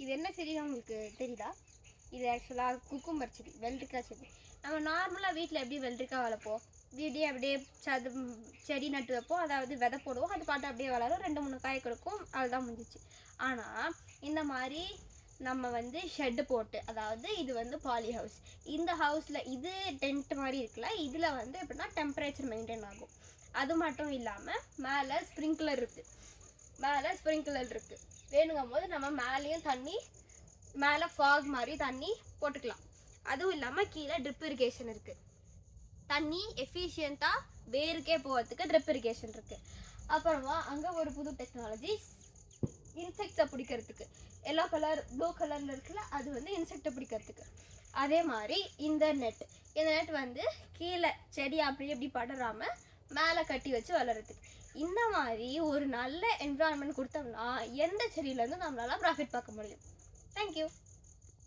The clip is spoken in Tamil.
இது என்ன செடின்னு உங்களுக்கு தெரியுதா? இது ஆக்சுவலாக குக்கும்பர் செடி, வெள்ளரிக்காய் செடி. நம்ம நார்மலாக வீட்டில் எப்படி வெள்ளரிக்காய் வளர்ப்போம், வீடியே அப்படியே செடி நட்டு வைப்போம், அதாவது விதை போடுவோம், அது பாட்டு அப்படியே வளரும், 2-3 காய் கொடுக்கும், அதுதான் முடிஞ்சிச்சு. ஆனால் இந்த மாதிரி நம்ம வந்து ஷெட்டு போட்டு, அதாவது இது வந்து பாலி ஹவுஸ், இந்த ஹவுஸில் இது டென்ட் மாதிரி இருக்குல்ல, இதில் வந்து எப்படின்னா டெம்பரேச்சர் மெயின்டைன் ஆகும். அது மட்டும் இல்லாமல் மேலே ஸ்ப்ரிங்க்லர் இருக்குது, வேணுங்கும் போது நம்ம மேலேயும் தண்ணி, மேலே ஃபாக் மாதிரி தண்ணி போட்டுக்கலாம். அதுவும் இல்லாமல் கீழே ட்ரிப் இரிகேஷன் இருக்குது, தண்ணி எஃபிஷியண்ட்டாக வேருக்கே போகிறதுக்கு ட்ரிப் இரிகேஷன் இருக்குது. அப்புறமா அங்கே ஒரு புது டெக்னாலஜி, இன்செக்டை பிடிக்கிறதுக்கு, எல்லோ கலர் ப்ளூ கலரில் இருக்குல்ல, அது வந்து இன்செக்டை பிடிக்கிறதுக்கு. அதே மாதிரி இந்த நெட் வந்து கீழே செடி அப்படி எப்படி படராமல் மேலே கட்டி வச்சு வளர்கிறதுக்கு. இந்த மாதிரி ஒரு நல்ல என்விரான்மெண்ட் கொடுத்தோம்னா எந்த செடியிலேருந்து நம்மளால ப்ராஃபிட் பார்க்க முடியும். தேங்க்யூ.